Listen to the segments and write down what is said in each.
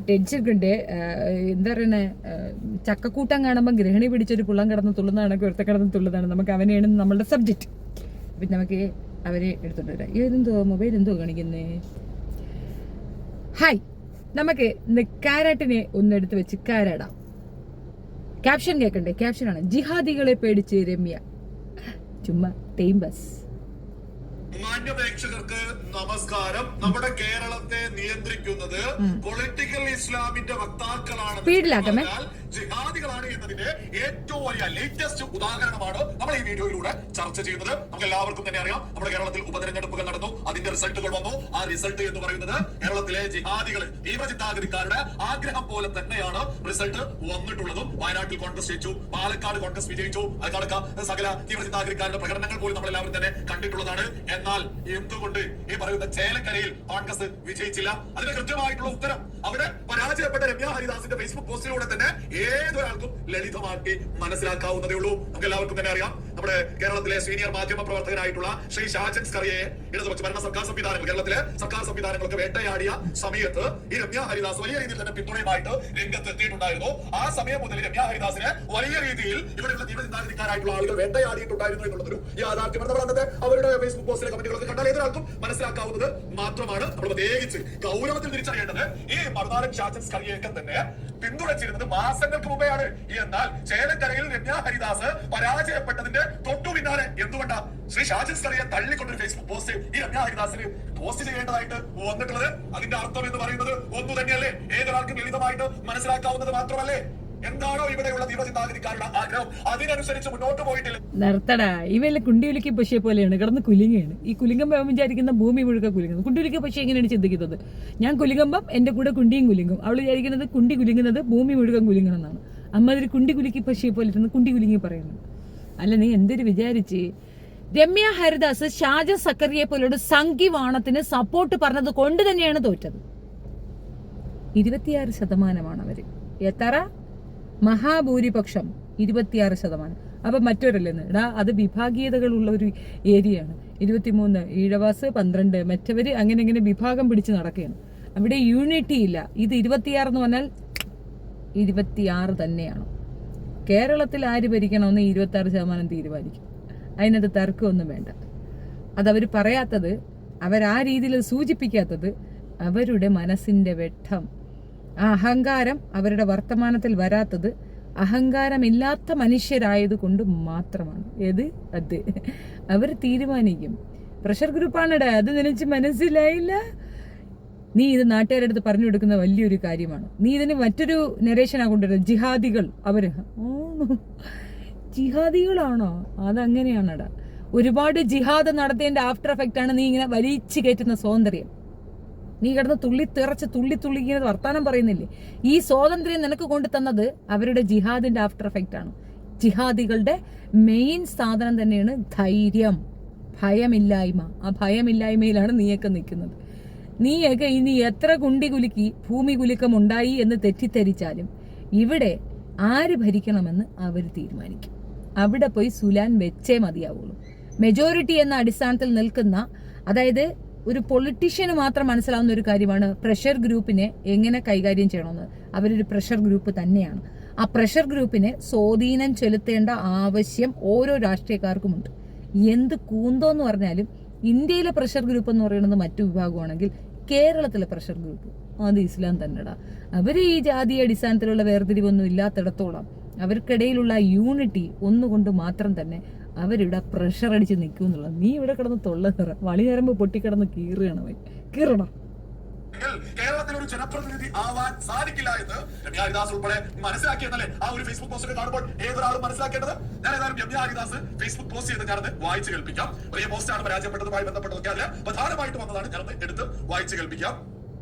ടെൻഷനൊക്കെ എന്താ പറയണേ, ചക്കക്കൂട്ടം കാണുമ്പോൾ ഗൃഹിണി പിടിച്ചൊരു പുള്ളം കിടന്ന് തുള്ളുന്നതാണ്, കുരുത്ത കിടന്ന് തുള്ളുന്നതാണ്. നമുക്ക് അവനെയാണ് നമ്മളുടെ സബ്ജക്റ്റ്. അപ്പം നമുക്ക് അവരെ എടുത്തോണ്ട് വരാം. ഇതെന്തോ മൊബൈൽ എന്തോ കാണിക്കുന്നേ. ഹായ്, നമുക്ക് കാരാട്ടിനെ ഒന്നെടുത്ത് വെച്ച് കാരാടാം. ക്യാപ്ഷൻ കേൾക്കണ്ടേ? ക്യാപ്ഷനാണ് ജിഹാദികളെ പേടിച്ച് രമ്യ. ചുമ്മാ ടൈം ബസ്. മാന്യപ്രേക്ഷകർക്ക് നമസ്കാരം. നമ്മുടെ കേരളത്തെ നിയന്ത്രിക്കുന്നത് പൊളിറ്റിക്കൽ ഇസ്ലാമിന്റെ വക്താക്കളാണ്, ജിഹാദികളാണ് എന്നതിന്റെ ഏറ്റവും വലിയ ലേറ്റസ്റ്റ് ഉദാഹരണമാണ് നമ്മൾ ഈ വീഡിയോയിലൂടെ ചർച്ച ചെയ്യുന്നത്. നമുക്ക് എല്ലാവർക്കും തന്നെ അറിയാം, നമ്മുടെ കേരളത്തിൽ ഉപതെരഞ്ഞെടുപ്പുകൾ നടന്നു, അതിന്റെ റിസൾട്ടുകൾ വന്നു. ആ റിസൾട്ട് എന്ന് പറയുന്നത് കേരളത്തിലെ ജിഹാദികൾ, തീവ്രചിന്താഗതിക്കാരുടെ ആഗ്രഹം പോലെ തന്നെയാണ് റിസൾട്ട് വന്നിട്ടുള്ളതും. വയനാട്ടിൽ കോൺഗ്രസ് ജയിച്ചു, പാലക്കാട് കോൺഗ്രസ് വിജയിച്ചു, അതിനടക്കം സകല തീവ്രചിന്താഗതിക്കാരുടെ പ്രകടനങ്ങൾ പോലും നമ്മൾ എല്ലാവരും തന്നെ കണ്ടിട്ടുള്ളതാണ്. എന്നാൽ എന്തുകൊണ്ട് ഈ പറയുന്ന ചേലക്കരയിൽ കോൺഗ്രസ് വിജയിച്ചില്ല? അതിന് കൃത്യമായിട്ടുള്ള ഉത്തരം അവിടെ പരാജയപ്പെട്ട രമ്യ ഹരിദാസിന്റെ ഫേസ്ബുക്ക് പോസ്റ്റിലൂടെ തന്നെ ഏതൊരാൾക്കും ലളിതമാക്കി മനസ്സിലാക്കാവുന്നതേ ഉള്ളൂ. നമുക്ക് എല്ലാവർക്കും തന്നെ അറിയാം, നമ്മുടെ കേരളത്തിലെ സീനിയർ മാധ്യമ പ്രവർത്തകനായിട്ടുള്ള ശ്രീ ഷാജൻ സ്കറിയെ ഇടതുപക്ഷ ഭരണ സർക്കാർ സംവിധാനങ്ങൾ, കേരളത്തിലെ സർക്കാർ സംവിധാനങ്ങളൊക്കെ വേട്ടയാടിയ സമയത്ത് ഈ രമ്യ ഹരിദാസ് വലിയ രീതിയിൽ തന്നെ പിന്തുണയുമായിട്ട് രംഗത്ത് എത്തിയിട്ടുണ്ടായിരുന്നു. ആ സമയം മുതൽ രമ്യ ഹരിദാസിനെ വലിയ രീതിയിൽ ഇവിടെയുള്ള തീവ്രചിന്താഗതിക്കാരായിട്ടുള്ള ആളുകൾ വേട്ടയാടിയിട്ടുണ്ടായിരുന്നു എന്നുള്ളതൊരു യാഥാർത്ഥ്യമാണ്. നമ്മൾ അന്നത്തെ അവരുടെ ഫേസ്ബുക്ക് പോസ്റ്റിലെ കമന്റുകളൊക്കെ കണ്ടാൽ ഏതൊരാൾക്കും മനസ്സിലാക്കാവുന്നത് മാത്രമാണ്. നമ്മൾ പ്രത്യേകിച്ച് ഗൗരവത്തിൽ തിരിച്ചറിയേണ്ടത് ഈ മറുനാടൻ ഷാജൻ സ്കറിയൊക്കെ തന്നെ പിന്തുണച്ചിരുന്നത് മാസങ്ങൾക്ക് മുമ്പെയാണ്. എന്നാൽ ചേലക്കരയിൽ രമ്യ ഹരിദാസ് പരാജയപ്പെട്ടതിന്റെ തൊട്ടു പിന്നാലെ എന്തുകൊണ്ടാ ശ്രീ ഷാജൻ സ്കറിയെ തള്ളിക്കൊണ്ടൊരു ഫേസ്ബുക്ക് പോസ്റ്റ് ഈ രമ്യ ഹരിദാസിന് പോസ്റ്റ് ചെയ്യേണ്ടതായിട്ട് വന്നിട്ടുള്ളത്? അതിന്റെ അർത്ഥം എന്ന് പറയുന്നത് ഒന്നു തന്നെയല്ലേ? ഏതൊരാൾക്കും ലളിതമായിട്ട് മനസ്സിലാക്കാവുന്നത് മാത്രമല്ലേ? എന്താണോ ഇവിടെയുള്ള തീവ്രചിന്താഗതിക്കാരുടെ ആഗ്രഹം, അതിനനുസരിച്ച് മുന്നോട്ട് പോയിട്ടില്ല. നിർത്തടാ, ഇവയെല്ലാം കുണ്ടിയൊലിക്ക് പശയെ പോലെയാണ്, കിടന്ന് കുലുങ്ങയാണ്. ഈ കുലുങ്ങുമ്പോൾ വിചാരിക്കുന്ന ഭൂമി മുഴുക്ക കുലുങ്ങുന്നത്. കുണ്ടിയൊലിക്ക് പശ എങ്ങനെയാണ് ചിന്തിക്കുന്നത്? ഞാൻ കുലുങ്ങുമ്പം എന്റെ കൂടെ കുണ്ടിയും കുലുങ്ങും. അവള് വിചാരിക്കുന്നത് കുണ്ടി കുലുങ്ങുന്നത് ഭൂമി മുഴുവൻ കുലുങ്ങണം എന്നാണ്. അമ്മ കുണ്ടി കുലുക്കി പശയെ പോലെ ഇരുന്ന് കുണ്ടി കുലുങ്ങി പറയുന്നത്. അല്ല, നീ എന്തൊരു വിചാരിച്ച് രമ്യ ഹരിദാസ് ഷാജൻ സക്കറിയെ പോലുള്ള സംഘിവാണത്തിന് സപ്പോർട്ട് പറഞ്ഞത് കൊണ്ട് തന്നെയാണ് തോറ്റത്. 26% അവര്. എത്ര? മഹാഭൂരിപക്ഷം 26%. അപ്പൊ മറ്റൊരല്ലെന്ന് എടാ, അത് വിഭാഗീയതകളുള്ള ഒരു ഏരിയയാണ്. 23 ഈഴവാസ്, 12 മറ്റവര്, അങ്ങനെ അങ്ങനെ വിഭാഗം പിടിച്ച് നടക്കുകയാണ്. അവിടെ യൂണിറ്റി ഇല്ല. ഇത് 26 എന്ന് പറഞ്ഞാൽ 26 തന്നെയാണ്. കേരളത്തിൽ ആര് ഭരിക്കണമെന്ന് 26% തീരുമാനിക്കും. അതിനകത്ത് തർക്കമൊന്നും വേണ്ട. അതവർ പറയാത്തത്, അവരാ രീതിയിൽ സൂചിപ്പിക്കാത്തത് അവരുടെ മനസ്സിന്റെ വെട്ടം, ആ അഹങ്കാരം അവരുടെ വർത്തമാനത്തിൽ വരാത്തത് അഹങ്കാരമില്ലാത്ത മനുഷ്യരായത് കൊണ്ട് മാത്രമാണ്. അത് അവർ തീരുമാനിക്കും. പ്രഷർ ഗ്രൂപ്പാണിടാ, അത് നിനച്ച് മനസ്സിലായില്ല? നീ ഇത് നാട്ടുകാരുടെ അടുത്ത് പറഞ്ഞു കൊടുക്കുന്ന വലിയൊരു കാര്യമാണ്. നീ ഇതിന് മറ്റൊരു നരേഷനാ കൊണ്ടുവരുന്നത്. ജിഹാദികൾ അവര് ജിഹാദികളാണോ? അതങ്ങനെയാണടാ. ഒരുപാട് ജിഹാദ് നടത്തിയതിന്റെ ആഫ്റ്റർ എഫക്റ്റ് ആണ് നീ ഇങ്ങനെ വലിച്ചു കയറ്റുന്ന സ്വാതന്ത്ര്യം. നീ കിടന്ന് തുള്ളി ഇങ്ങനെ വർത്താനം പറയുന്നില്ലേ? ഈ സ്വാതന്ത്ര്യം നിനക്ക് കൊണ്ടു തന്നത് അവരുടെ ജിഹാദിന്റെ ആഫ്റ്റർ എഫക്റ്റ് ആണ്. ജിഹാദികളുടെ മെയിൻ സാധനം തന്നെയാണ് ധൈര്യം, ഭയമില്ലായ്മ. ആ ഭയമില്ലായ്മയിലാണ് നീയൊക്കെ നിൽക്കുന്നത്. നീയൊക്കെ ഇനി എത്ര കുണ്ടി കുലുക്കി ഭൂമി കുലുക്കം ഉണ്ടായി എന്ന് തെറ്റിദ്ധരിച്ചാലും ഇവിടെ ആര് ഭരിക്കണമെന്ന് അവർ തീരുമാനിക്കും. അവിടെ പോയി സുലാൻ വെച്ചേ മതിയാവുള്ളൂ. മെജോറിറ്റി എന്ന അടിസ്ഥാനത്തിൽ നിൽക്കുന്ന, അതായത് ഒരു പൊളിറ്റീഷ്യന് മാത്രം മനസ്സിലാവുന്ന ഒരു കാര്യമാണ് പ്രഷർ ഗ്രൂപ്പിനെ എങ്ങനെ കൈകാര്യം ചെയ്യണമെന്ന്. അവരൊരു പ്രഷർ ഗ്രൂപ്പ് തന്നെയാണ്. ആ പ്രഷർ ഗ്രൂപ്പിനെ സ്വാധീനം ചെലുത്തേണ്ട ആവശ്യം ഓരോ രാഷ്ട്രീയക്കാർക്കുമുണ്ട്. എന്ത് കൂന്തോന്ന് പറഞ്ഞാലും ഇന്ത്യയിലെ പ്രഷർ ഗ്രൂപ്പ് എന്ന് പറയുന്നത് മറ്റു വിഭാഗമാണെങ്കിൽ കേരളത്തിലെ പ്രഷർ ഗ്രൂപ്പ് അത് ഇസ്ലാം തന്നെടാ. അവർ ഈ ജാതീയ അടിസ്ഥാനത്തിലുള്ള വേർതിരിവൊന്നും ഇല്ലാത്തിടത്തോളം അവർക്കിടയിലുള്ള യൂണിറ്റി ഒന്നുകൊണ്ട് മാത്രം തന്നെ അവരിവിടെ പ്രഷർ അടിച്ച് നിൽക്കും എന്നുള്ളത്. നീ ഇവിടെ കിടന്ന് വളി നേരമ്പോ പൊട്ടിക്കിടന്ന് കീറണം. കേരളത്തിൽ ഒരു ജനപ്രതിനിധി ആവാൻ സാധിക്കില്ല എന്ന് രമ്യ ഹരിദാസ് ഉൾപ്പെടെ മനസ്സിലാക്കിയെന്നല്ലേ ആ ഒരു ഫേസ്ബുക്ക് പോസ്റ്റ് കാണുമ്പോൾ ഏതൊരാളും മനസ്സിലാക്കേണ്ടത്? ഞാൻ ഏതായാലും രമ്യ ഹരിദാസ് ഫേസ്ബുക്ക് പോസ്റ്റ് ചെയ്ത് ഞാനത് വായിച്ചു കേൾപ്പിക്കാം. വലിയ പോസ്റ്റാണ്, പരാജയപ്പെട്ടതുമായി ബന്ധപ്പെട്ടതൊക്കെ അതിൽ പ്രധാനമായിട്ട് വന്നതാണ്. ഞാനത് എടുത്ത് വായിച്ചു കേൾപ്പിക്കാം.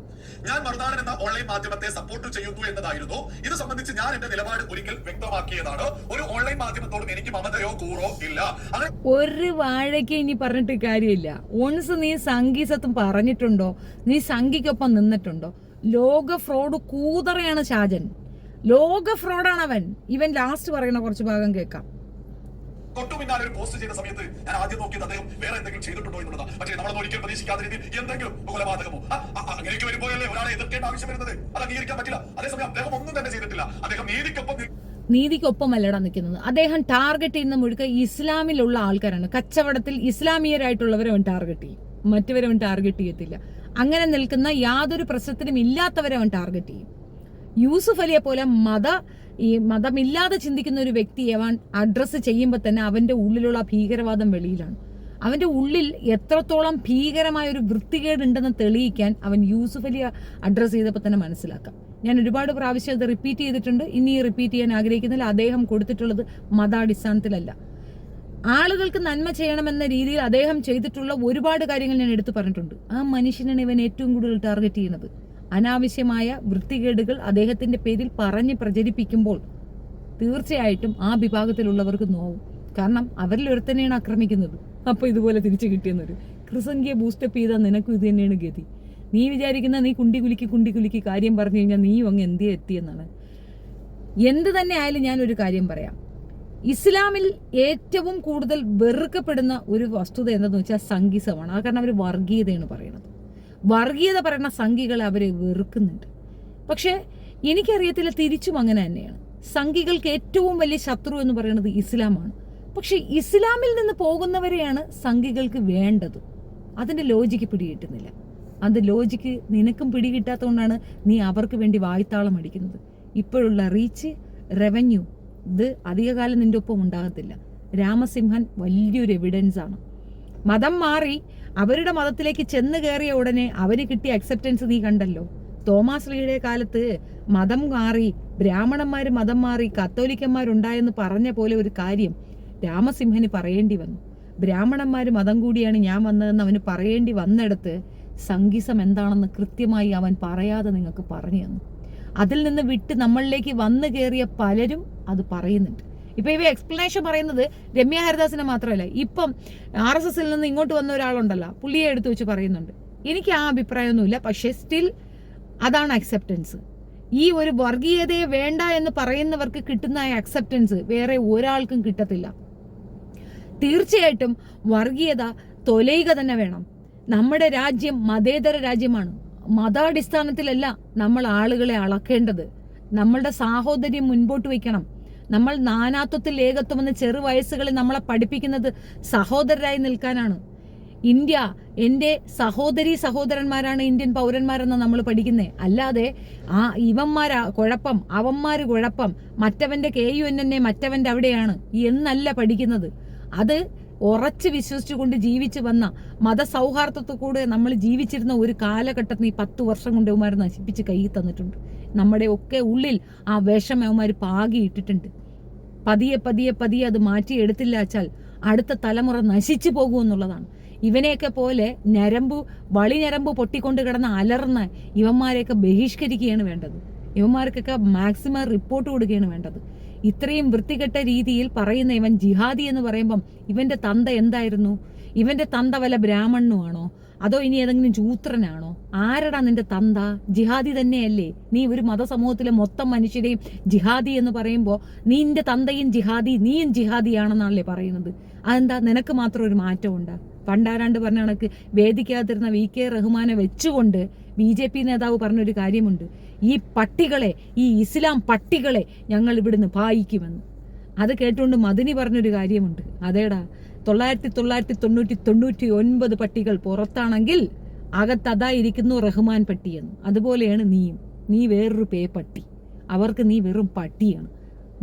ഞാൻ മറുനാടൻ എന്ന ഓൺലൈൻ മാധ്യമത്തെ സപ്പോർട്ട് ചെയ്യുന്നു എന്നതായിരുന്നു. ഇത് സംബന്ധിച്ച് ഞാൻ എന്റെ നിലപാട് ഒരിക്കൽ വ്യക്തമാക്കിയതാണ്. ഒരു ഓൺലൈൻ മാധ്യമത്തോടും എനിക്ക് മമതയോ കൂറോ ഇല്ല. ഒരു വാഴയ്ക്ക് ഇനി പറഞ്ഞിട്ട് കാര്യമില്ല. ഓൺസ് നീ സംഗീസത്തും പറഞ്ഞിട്ടുണ്ടോ? നീ സംഘിക്കൊപ്പം നിന്നിട്ടുണ്ടോ? ലോക ഫ്രോഡ് കൂതറയാണ് ഷാജൻ. ലോക ഫ്രോഡാണ് അവൻ. ഇവൻ ലാസ്റ്റ് പറയുന്ന കുറച്ച് ഭാഗം കേൾക്കാം. തൊട്ടു പിന്നാലെ ഒരു പോസ്റ്റ് ചെയ്ത സമയത്ത് ഞാൻ ആദ്യം നോക്കിയത് അദ്ദേഹം വേറെ എന്തെങ്കിലും ചെയ്തിട്ടുണ്ടോ എന്നുള്ളതാണ്. പക്ഷേ നമ്മളൊന്നും ഒരിക്കലും പ്രതീക്ഷിക്കാത്ത രീതിയിൽ എന്തെങ്കിലും കൊലപാതകമോ അങ്ങനെയൊക്കെ വരുമ്പോഴല്ലേ ഒരാളെ എതിർക്കേണ്ട ആവശ്യം വരുന്നത്. അത് അംഗീകരിക്കാൻ പറ്റില്ല. അതേസമയം അദ്ദേഹം ഒന്നും തന്നെ ചെയ്തിട്ടില്ല. അദ്ദേഹം നീതിക്കൊപ്പമല്ലടാ നിൽക്കുന്നത്. അദ്ദേഹം ടാർഗറ്റ് ചെയ്യുന്ന മുഴുക്ക ഇസ്ലാമിലുള്ള ആൾക്കാരാണ്. കച്ചവടത്തിൽ ഇസ്ലാമിയരായിട്ടുള്ളവരെ അവൻ ടാർഗറ്റ് ചെയ്യും, മറ്റവരെ അവൻ ടാർഗറ്റ് ചെയ്യത്തില്ല. അങ്ങനെ നിൽക്കുന്ന യാതൊരു പ്രശ്നത്തിനും ഇല്ലാത്തവരെ അവൻ ടാർഗറ്റ് ചെയ്യും. യൂസുഫ് അലിയെ പോലെ മതമില്ലാതെ ചിന്തിക്കുന്ന ഒരു വ്യക്തിയെ അവൻ അഡ്രസ്സ് ചെയ്യുമ്പോൾ തന്നെ അവന്റെ ഉള്ളിലുള്ള ഭീകരവാദം വെളിയിലാണ്. അവന്റെ ഉള്ളിൽ എത്രത്തോളം ഭീകരമായ ഒരു വൃത്തികേടുണ്ടെന്ന് തെളിയിക്കാൻ അവൻ യൂസുഫ് അലിയെ അഡ്രസ്സ് ചെയ്തപ്പോൾ തന്നെ മനസ്സിലാക്കാം. ഞാൻ ഒരുപാട് പ്രാവശ്യം അത് റിപ്പീറ്റ് ചെയ്തിട്ടുണ്ട്, ഇനി റിപ്പീറ്റ് ചെയ്യാൻ ആഗ്രഹിക്കുന്നില്ല. അദ്ദേഹം കൊടുത്തിട്ടുള്ളത് മതാടിസ്ഥാനത്തിലല്ല, ആളുകൾക്ക് നന്മ ചെയ്യണമെന്ന രീതിയിൽ അദ്ദേഹം ചെയ്തിട്ടുള്ള ഒരുപാട് കാര്യങ്ങൾ ഞാൻ എടുത്തു പറഞ്ഞിട്ടുണ്ട്. ആ മനുഷ്യനാണ് ഇവൻ ഏറ്റവും കൂടുതൽ ടാർഗറ്റ് ചെയ്യുന്നത്. അനാവശ്യമായ വൃത്തികേടുകൾ അദ്ദേഹത്തിന്റെ പേരിൽ പറഞ്ഞ് പ്രചരിപ്പിക്കുമ്പോൾ തീർച്ചയായിട്ടും ആ വിഭാഗത്തിലുള്ളവർക്ക് നോവും. കാരണം അവരിൽ ഒരുത്തനെയാണ് ആക്രമിക്കുന്നത്. അപ്പൊ ഇതുപോലെ തിരിച്ചു കിട്ടിയെന്നൊരു ക്രിസംഖ്യ ബൂസ്റ്റപ്പ് ചെയ്താൽ നിനക്കും ഇത് തന്നെയാണ് ഗതി. നീ വിചാരിക്കുന്ന നീ കുണ്ടി കുലുക്കി കാര്യം പറഞ്ഞു കഴിഞ്ഞാൽ നീയും അങ്ങ് എന്തിയെ എത്തിയെന്നാണ്. എന്ത് തന്നെ ആയാലും ഞാനൊരു കാര്യം പറയാം. ഇസ്ലാമിൽ ഏറ്റവും കൂടുതൽ വെറുക്കപ്പെടുന്ന ഒരു വസ്തുത എന്താണെന്ന് വെച്ചാൽ സംഘിസമാണ്. അത് കാരണം അവർ വർഗീയതയാണ് പറയുന്നത്. വർഗീയത പറയുന്ന സംഘികളെ അവരെ വെറുക്കുന്നുണ്ട്. പക്ഷെ എനിക്കറിയത്തില്ല, തിരിച്ചും അങ്ങനെ തന്നെയാണ്. സംഘികൾക്ക് ഏറ്റവും വലിയ ശത്രു എന്ന് പറയുന്നത് ഇസ്ലാമാണ്. പക്ഷെ ഇസ്ലാമിൽ നിന്ന് പോകുന്നവരെയാണ് സംഘികൾക്ക് വേണ്ടത്. അതിന്റെ ലോജിക്ക് പിടികിട്ടുന്നില്ല. അത് ലോജിക്ക് നിനക്കും പിടികിട്ടാത്തതുകൊണ്ടാണ് നീ അവർക്ക് വേണ്ടി വായ്ത്താളം അടിക്കുന്നത്. ഇപ്പോഴുള്ള റീച്ച്, റവന്യൂ, ഇത് അധികകാലം നിന്റെ ഒപ്പം ഉണ്ടാകത്തില്ല. രാമസിംഹൻ വലിയൊരു എവിഡൻസ് ആണ്. മതം മാറി അവരുടെ മതത്തിലേക്ക് ചെന്ന് കയറിയ ഉടനെ അവന് കിട്ടിയ അക്സെപ്റ്റൻസ് നീ കണ്ടല്ലോ. തോമാസ് ലീയുടെ കാലത്ത് മതം മാറി, ബ്രാഹ്മണന്മാര് മതം മാറി, കത്തോലിക്കന്മാരുണ്ടായെന്ന് പറഞ്ഞ പോലെ ഒരു കാര്യം രാമസിംഹന് പറയേണ്ടി വന്നു. ബ്രാഹ്മണന്മാര് മതം കൂടിയാണ് ഞാൻ വന്നതെന്ന് അവന് പറയേണ്ടി വന്നിടത്ത് സംഘിസം എന്താണെന്ന് കൃത്യമായി അവൻ പറയാതെ നിങ്ങൾക്ക് പറഞ്ഞു തന്നു. അതിൽ നിന്ന് വിട്ട് നമ്മളിലേക്ക് വന്നു കയറിയ പലരും അത് പറയുന്നുണ്ട്. ഇപ്പൊ ഇവ എക്സ്പ്ലനേഷൻ പറയുന്നത് രമ്യ ഹരിദാസിനെ മാത്രമല്ല, ഇപ്പം RSSൽ നിന്ന് ഇങ്ങോട്ട് വന്ന ഒരാളുണ്ടല്ലോ, പുള്ളിയെ എടുത്തു വെച്ച് പറയുന്നുണ്ട്. എനിക്ക് ആ അഭിപ്രായമൊന്നുമില്ല. പക്ഷെ സ്റ്റിൽ അതാണ് അക്സെപ്റ്റൻസ്. ഈ ഒരു വർഗീയതയെ വേണ്ട എന്ന് പറയുന്നവർക്ക് കിട്ടുന്ന അക്സെപ്റ്റൻസ് വേറെ ഒരാൾക്കും കിട്ടത്തില്ല. തീർച്ചയായിട്ടും വർഗീയത തൊലയുക തന്നെ വേണം. നമ്മുടെ രാജ്യം മതേതര രാജ്യമാണ്. മതാടിസ്ഥാനത്തിലല്ല നമ്മൾ ആളുകളെ അളക്കേണ്ടത്. നമ്മളുടെ സാഹോദര്യം മുൻപോട്ട് വയ്ക്കണം. നമ്മൾ നാനാത്വത്തിൽ ഏകത്വം എന്ന ചെറു വയസ്സുകളിൽ നമ്മളെ പഠിപ്പിക്കുന്നത് സഹോദരരായി നിൽക്കാനാണ്. ഇന്ത്യ എൻ്റെ സഹോദരന്മാരാണ് ഇന്ത്യൻ പൗരന്മാരെന്ന് നമ്മൾ പഠിക്കുന്നേ. അല്ലാതെ ഇവന്മാരാ കുഴപ്പം, അവന്മാര് കുഴപ്പം, മറ്റവന്റെ KUNNA മറ്റവന്റെ അവിടെയാണ് എന്നല്ല പഠിക്കുന്നത്. അത് ഉറച്ചു വിശ്വസിച്ചുകൊണ്ട് ജീവിച്ചു വന്ന മതസൗഹാർദ്ദത്തോടെ നമ്മൾ ജീവിച്ചിരുന്ന ഒരു കാലഘട്ടത്തിൽ 10 വർഷം കൊണ്ട് അവന്മാർ നശിപ്പിച്ച് കയ്യിൽ തന്നിട്ടുണ്ട്. നമ്മുടെ ഒക്കെ ഉള്ളിൽ ആ വിഷം അവന്മാർ പാകിയിട്ടിട്ടുണ്ട്. പതിയെ അത് മാറ്റിയെടുത്തില്ല വെച്ചാൽ അടുത്ത തലമുറ നശിച്ചു പോകുമെന്നുള്ളതാണ്. ഇവനെയൊക്കെ പോലെ വളിഞരമ്പ് പൊട്ടിക്കൊണ്ട് കിടന്ന് അലർന്ന ഇവന്മാരെയൊക്കെ ബഹിഷ്കരിക്കുകയാണ് വേണ്ടത്. ഇവന്മാർക്കൊക്കെ മാക്സിമം റിപ്പോർട്ട് കൊടുക്കുകയാണ് വേണ്ടത്. ഇത്രയും വൃത്തികെട്ട രീതിയിൽ പറയുന്ന ഇവൻ ജിഹാദി എന്ന് പറയുമ്പം ഇവന്റെ തന്ത എന്തായിരുന്നു? ഇവന്റെ തന്ത വല്ല ബ്രാഹ്മണനുമാണോ? അതോ ഇനി ഏതെങ്കിലും ചൂത്രനാണോ? ആരടാ നിന്റെ തന്ത? ജിഹാദി തന്നെയല്ലേ? നീ ഒരു മതസമൂഹത്തിലെ മൊത്തം മനുഷ്യരെയും ജിഹാദി എന്ന് പറയുമ്പോൾ നിന്റെ തന്തയും ജിഹാദി, നീയും ജിഹാദിയാണെന്നാണല്ലേ പറയുന്നത്. അതെന്താ നിനക്ക് മാത്രം ഒരു മാറ്റം ഉണ്ടാ? പണ്ടാരാണ്ട് പറഞ്ഞ കണക്ക് വേദിക്കാതിരുന്ന VK റഹ്മാനെ വെച്ചുകൊണ്ട് BJP നേതാവ് പറഞ്ഞൊരു കാര്യമുണ്ട്, ഈ പട്ടികളെ, ഈ ഇസ്ലാം പട്ടികളെ ഞങ്ങൾ ഇവിടുന്ന് പായിക്കുമെന്ന്. അത് കേട്ടുകൊണ്ട് മദനി പറഞ്ഞൊരു കാര്യമുണ്ട്, അതേടാ 9999 പട്ടികൾ പുറത്താണെങ്കിൽ അകത്തതായിരിക്കുന്നു റഹ്മാൻ പട്ടിയെന്ന്. അതുപോലെയാണ് നീ വേറൊരു പട്ടി. അവർക്ക് നീ വെറും പട്ടിയാണ്.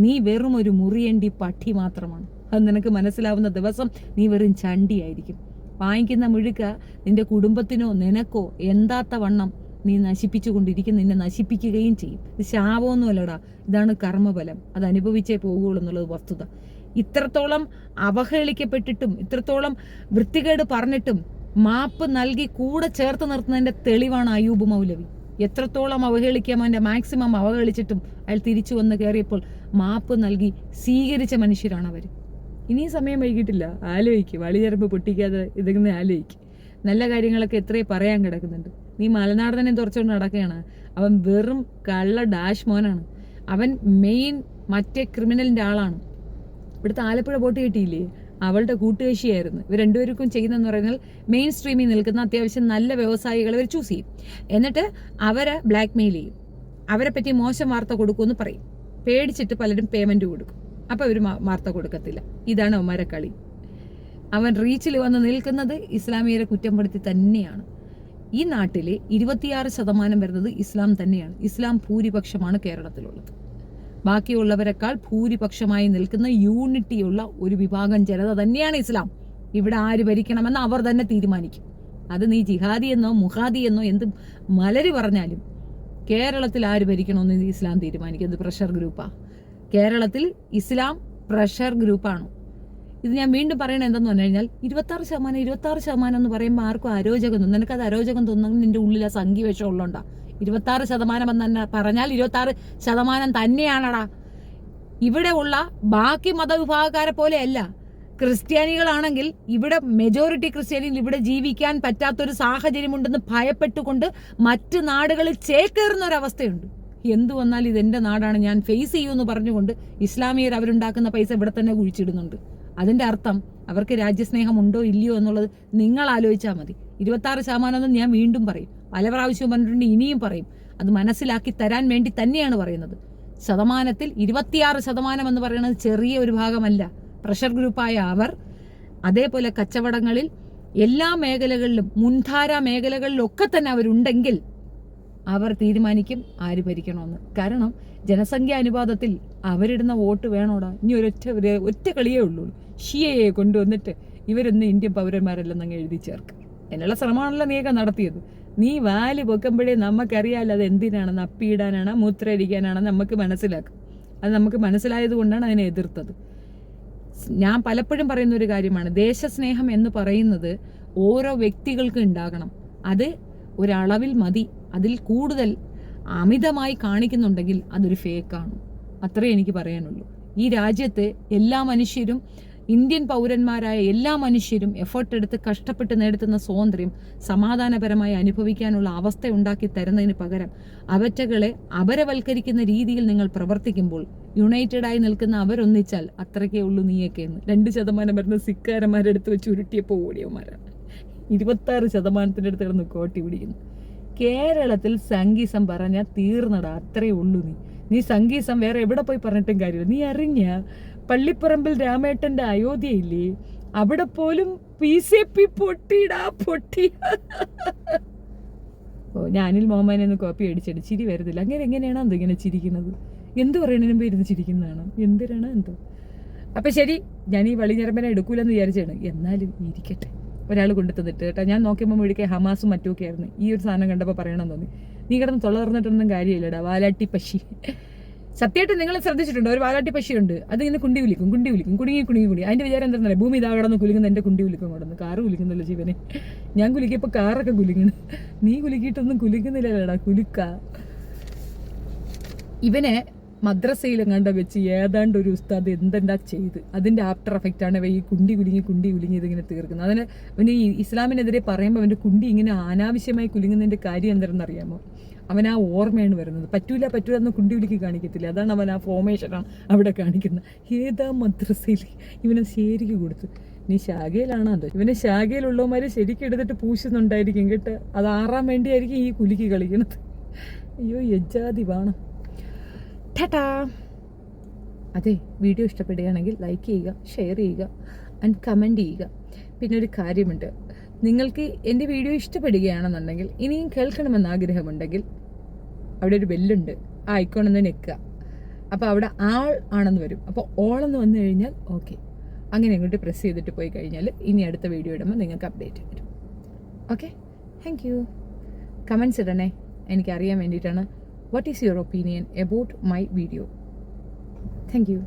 നീ വെറും ഒരു മുറിയണ്ടി പട്ടി മാത്രമാണ്. അത് നിനക്ക് മനസ്സിലാവുന്ന ദിവസം നീ വെറും ചണ്ടിയായിരിക്കും. വാങ്ങിക്കുന്ന മുഴുക്ക നിന്റെ കുടുംബത്തിനോ നിനക്കോ എന്താത്ത വണ്ണം നീ നശിപ്പിച്ചുകൊണ്ടിരിക്കും, നിന്നെ നശിപ്പിക്കുകയും ചെയ്യും. ഇത് ശാപമൊന്നുമല്ലടാ, ഇതാണ് കർമ്മഫലം. അത് അനുഭവിച്ചേ പോകുള്ളൂ എന്നുള്ളത് വസ്തുത. ഇത്രത്തോളം അവഹേളിക്കപ്പെട്ടിട്ടും ഇത്രത്തോളം വൃത്തികേട് പറഞ്ഞിട്ടും മാപ്പ് നൽകി കൂടെ ചേർത്ത് നിർത്തുന്നതിന്റെ തെളിവാണ് അയ്യൂബ് മൗലവി. എത്രത്തോളം അവഹേളിക്കാൻ അവന്റെ മാക്സിമം അവഹേളിച്ചിട്ടും അയാൾ തിരിച്ചു വന്ന് കയറിയപ്പോൾ മാപ്പ് നൽകി സ്വീകരിച്ച മനുഷ്യരാണ് അവർ. ഇനിയും സമയം വൈകിട്ടില്ല, ആലോചിക്ക്. വളിചെറുപ്പ് പൊട്ടിക്കാതെ ഇതിങ്ങനെ ആലോചിക്ക്. നല്ല കാര്യങ്ങളൊക്കെ എത്രയും പറയാൻ കിടക്കുന്നുണ്ട്. നീ മലനാടനെ തുറച്ചുകൊണ്ട് നടക്കുകയാണ്. അവൻ വെറും കള്ള ഡാഷ് മോനാണ്. അവൻ മെയിൻ മറ്റേ ക്രിമിനലിന്റെ ആളാണ്. ഇവിടുത്തെ ആലപ്പുഴ ബോട്ട് കിട്ടിയില്ലേ, അവളുടെ കൂട്ടുകക്ഷിയായിരുന്നു. ഇവർ രണ്ടുപേർക്കും ചെയ്യുന്നതെന്ന് പറഞ്ഞാൽ മെയിൻ സ്ട്രീമിൽ നിൽക്കുന്ന അത്യാവശ്യം നല്ല വ്യവസായികളെ അവർ ചൂസ് ചെയ്യും. എന്നിട്ട് അവരെ ബ്ലാക്ക് മെയിൽ ചെയ്യും, അവരെ പറ്റി മോശം വാർത്ത കൊടുക്കുമെന്ന് പറയും. പേടിച്ചിട്ട് പലരും പേയ്മെന്റ് കൊടുക്കും. അപ്പോൾ അവർ വാർത്ത കൊടുക്കത്തില്ല. ഇതാണ് അവന്മാരെ കളി. അവൻ റീച്ചിൽ വന്ന് നിൽക്കുന്നത് ഇസ്ലാമിയരെ കുറ്റപ്പെടുത്തി തന്നെയാണ്. ഈ നാട്ടിൽ 26% വരുന്നത് ഇസ്ലാം തന്നെയാണ്. ഇസ്ലാം ഭൂരിപക്ഷമാണ് കേരളത്തിലുള്ളത്. ബാക്കിയുള്ളവരെക്കാൾ ഭൂരിപക്ഷമായി നിൽക്കുന്ന യൂണിറ്റിയുള്ള ഒരു വിഭാഗം ജനത തന്നെയാണ് ഇസ്ലാം. ഇവിടെ ആര് ഭരിക്കണമെന്ന് അവർ തന്നെ തീരുമാനിക്കും. അത് നീ ജിഹാദി എന്നോ മുഹാദി എന്നോ എന്ത് മലര് പറഞ്ഞാലും കേരളത്തിൽ ആര് ഭരിക്കണമെന്ന് ഇസ്ലാം തീരുമാനിക്കും. അത് പ്രഷർ ഗ്രൂപ്പാണ്. കേരളത്തിൽ ഇസ്ലാം പ്രഷർ ഗ്രൂപ്പാണ്. ഇത് ഞാൻ വീണ്ടും പറയണത് എന്തെന്ന് പറഞ്ഞു കഴിഞ്ഞാൽ 26% എന്ന് പറയുമ്പോൾ ആർക്കും അരോചകം തോന്നും. നിനക്കത് അരോചകം തോന്നുന്നെങ്കിൽ നിന്റെ ഉള്ളിൽ ആ സംഖ്യവേഷം ഉള്ളതുകൊണ്ടാ. 26% എന്ന് തന്നെ പറഞ്ഞാൽ 26% തന്നെയാണടാ. ഇവിടെ ഉള്ള ബാക്കി മതവിഭാഗക്കാരെ പോലെയല്ല. ക്രിസ്ത്യാനികളാണെങ്കിൽ ഇവിടെ മെജോറിറ്റി ക്രിസ്ത്യാനികൾ ഇവിടെ ജീവിക്കാൻ പറ്റാത്തൊരു സാഹചര്യമുണ്ടെന്ന് ഭയപ്പെട്ടുകൊണ്ട് മറ്റ് നാടുകളിൽ ചേക്കേറുന്ന ഒരവസ്ഥയുണ്ട്. എന്തു വന്നാൽ ഇതെന്റെ നാടാണ്, ഞാൻ ഫേസ് ചെയ്യുമെന്ന് പറഞ്ഞുകൊണ്ട് ഇസ്ലാമിയർ അവരുണ്ടാക്കുന്ന പൈസ ഇവിടെ തന്നെ കുഴിച്ചിടുന്നുണ്ട്. അതിന്റെ അർത്ഥം അവർക്ക് രാജ്യസ്നേഹം ഉണ്ടോ ഇല്ലയോ എന്നുള്ളത് നിങ്ങൾ ആലോചിച്ചാൽ മതി. 26% ഞാൻ വീണ്ടും പറയും, പല പ്രാവശ്യവും പറഞ്ഞിട്ടുണ്ട്, ഇനിയും പറയും. അത് മനസ്സിലാക്കി തരാൻ വേണ്ടി തന്നെയാണ് പറയുന്നത്. ശതമാനത്തിൽ 26% എന്ന് പറയുന്നത് ചെറിയ ഒരു ഭാഗമല്ല. പ്രഷർ ഗ്രൂപ്പായ അവർ അതേപോലെ കച്ചവടങ്ങളിൽ എല്ലാ മേഖലകളിലും മുൻധാരാ മേഖലകളിലൊക്കെ തന്നെ അവരുണ്ടെങ്കിൽ അവർ തീരുമാനിക്കും ആര് ഭരിക്കണമെന്ന്. കാരണം ജനസംഖ്യ അനുപാതത്തിൽ അവരിടുന്ന വോട്ട് വേണോടാ. ഇനി ഒറ്റ കളിയേ ഉള്ളൂ. ഷിയയെ കൊണ്ടുവന്നിട്ട് ഇവരൊന്ന് ഇന്ത്യൻ പൗരന്മാരല്ലെന്നങ്ങ് എഴുതി ചേർക്കും. എന്നുള്ള ശ്രമമാണല്ലോ നീയൊക്കെ നടത്തിയത്. നീ വാല് പൊക്കുമ്പോഴേ നമുക്കറിയാമല്ലോ അത് എന്തിനാണെന്ന്, അപ്പിയിടാനാണ് മൂത്രയടിക്കാനാണെന്ന് നമുക്ക് മനസ്സിലാക്കും. അത് നമുക്ക് മനസ്സിലായത് കൊണ്ടാണ് അതിനെ എതിർത്തത്. ഞാൻ പലപ്പോഴും പറയുന്ന ഒരു കാര്യമാണ്, ദേശസ്നേഹം എന്ന് പറയുന്നത് ഓരോ വ്യക്തികൾക്കും ഉണ്ടാകണം. അത് ഒരളവിൽ മതി. അതിൽ കൂടുതൽ അമിതമായി കാണിക്കുന്നുണ്ടെങ്കിൽ അതൊരു ഫേക്കാണ്. അത്രേ എനിക്ക് പറയാനുള്ളൂ. ഈ രാജ്യത്ത് എല്ലാ മനുഷ്യരും, ഇന്ത്യൻ പൗരന്മാരായ എല്ലാ മനുഷ്യരും എഫേർട്ട് എടുത്ത് കഷ്ടപ്പെട്ട് നേടുന്ന സ്വാതന്ത്ര്യം സമാധാനപരമായി അനുഭവിക്കാനുള്ള അവസ്ഥ ഉണ്ടാക്കി തരുന്നതിന് പകരം അവറ്റകളെ അപരവൽക്കരിക്കുന്ന രീതിയിൽ നിങ്ങൾ പ്രവർത്തിക്കുമ്പോൾ യുണൈറ്റഡായി നിൽക്കുന്ന അവരൊന്നിച്ചാൽ അത്രയ്ക്കേ ഉള്ളൂ നീയൊക്കെ എന്ന്. 2% വരുന്ന സിക്കാരന്മാരെടുത്ത് വെച്ച് ഉരുട്ടിയപ്പോൾ ഓടിയവന്മാരാണ്. 26% അടുത്ത് കിടന്ന് കോട്ടി പിടിക്കുന്നു. കേരളത്തിൽ സംഗീസം പറഞ്ഞാൽ തീർന്നടാ, അത്രയേ ഉള്ളൂ. നീ സംഗീസം വേറെ എവിടെ പോയി പറഞ്ഞിട്ടും കാര്യമില്ല. നീ അറിഞ്ഞ പള്ളിപ്പറമ്പിൽ രാമേട്ടന്റെ അയോധ്യയില്ലേ, അവിടെ പോലും BJP പൊട്ടി. ഓ, ഞാൻ അനിൽ മുഹമ്മദിനെ ഒന്ന് കോപ്പി അടിച്ചിട്ട് ചിരി വരുന്നില്ല. അങ്ങനെ എങ്ങനെയാണോ എന്തോ ഇങ്ങനെ ചിരിക്കുന്നത്? എന്ത് പറയുന്നതിനും പേര് ഇരുന്ന് ചിരിക്കുന്നതാണ്, എന്തിനാണ് എന്തോ. അപ്പൊ ശരി, ഞാൻ ഈ വളിഞ്ഞരമ്പനെ എടുക്കൂലെന്ന് വിചാരിച്ചാണ്. എന്നാലും ഇരിക്കട്ടെ. ഒരാൾ കൊണ്ടു തന്നിട്ട് കേട്ടോ. ഞാൻ നോക്കിയപ്പോൾ മേടിക്കുക ഹമാസും മറ്റുമൊക്കെ ആയിരുന്നു. ഈ ഒരു സാധനം കണ്ടപ്പോൾ പറയണമെന്ന് തോന്നി. നീ കിടന്ന് തുറന്നിട്ടൊന്നും കാര്യമില്ലടാ, വാലാട്ടി പശി. സത്യമായിട്ട് നിങ്ങൾ ശ്രദ്ധിച്ചിട്ടുണ്ടോ? ഒരു വാലാട്ടി പശിയുണ്ട്, അതിങ്ങനെ കുണ്ടി വിളിക്കും, കുടുങ്ങി. അതിന്റെ വിചാരം എന്താ, ഭൂമി ഇതാ കിടന്ന് കുലുങ്ങുന്ന എന്റെ കുണ്ടി വിളിക്കും കിടന്ന്. കാറ് കുലിക്കുന്നല്ലോ ജീവനെ. ഞാൻ കുലിക്കിയപ്പോൾ കാറൊക്കെ കുലുങ്ങണ്. നീ കുലുക്കിയിട്ടൊന്നും കുലിക്കുന്നില്ലല്ലോടാ, കുലുക്ക. ഇവനെ മദ്രസയിലും കണ്ട വെച്ച് ഏതാണ്ട് ഒരു ഉസ്താദ് എന്തെന്താ ചെയ്ത്, അതിന്റെ ആഫ്റ്റർ എഫക്റ്റ് ആണ് ഈ കുണ്ടി കുലുങ്ങി ഇതിങ്ങനെ തീർക്കുന്നത്. അതിന് അവന് ഈ ഇസ്ലാമിനെതിരെ പറയുമ്പോൾ അവന്റെ കുണ്ടി ഇങ്ങനെ അനാവശ്യമായി കുലുങ്ങുന്നതിന്റെ കാര്യം എന്താണെന്ന് അറിയാമോ? അവൻ ആ ഓർമ്മയാണ് വരുന്നത്. പറ്റൂല എന്ന് കുണ്ടി വിളിക്ക് കാണിക്കത്തില്ല. അതാണ് അവൻ ആ ഫോർമേഷനാണ് അവിടെ കാണിക്കുന്നത്. ഏതാ മദ്രസയിൽ ഇവനെ ശരിക്ക് കൊടുത്തു. നീ ശാഖയിലാണോ എന്തോ? ഇവനെ ശാഖയിലുള്ളവന്മാര് ശരിക്കും എടുത്തിട്ട് പൂശുന്നുണ്ടായിരിക്കും കേട്ടോ. അത് ആറാൻ വേണ്ടിയായിരിക്കും ഈ കുലുക്കി കളിക്കുന്നത്. അയ്യോ, യജ്ജാതി വേണം. ടാറ്റാ. അതെ, വീഡിയോ ഇഷ്ടപ്പെടുകയാണെങ്കിൽ ലൈക്ക് ചെയ്യുക, ഷെയർ ചെയ്യുക ആൻഡ് കമൻറ്റ് ചെയ്യുക. പിന്നെ ഒരു കാര്യമുണ്ട്, നിങ്ങൾക്ക് എൻ്റെ വീഡിയോ ഇഷ്ടപ്പെടുകയാണെന്നുണ്ടെങ്കിൽ, ഇനിയും കേൾക്കണമെന്ന് ആഗ്രഹമുണ്ടെങ്കിൽ അവിടെ ഒരു ബെല്ലുണ്ട്, ആ ഐക്കോണൊന്ന് ഞെക്കുക. അപ്പോൾ അവിടെ ആൾ ആണെന്ന് വരും. അപ്പോൾ ഓളെന്ന് വന്നു കഴിഞ്ഞാൽ ഓക്കെ, അങ്ങനെ ഇങ്ങോട്ട് പ്രസ് ചെയ്തിട്ട് പോയി കഴിഞ്ഞാൽ ഇനി അടുത്ത വീഡിയോ ഇടുമ്പോൾ നിങ്ങൾക്ക് അപ്ഡേറ്റ് വരും. Okay, thank you. കമൻസ് ഇടണേ, എനിക്കറിയാൻ വേണ്ടിയിട്ടാണ്. What is your opinion about my video? Thank you.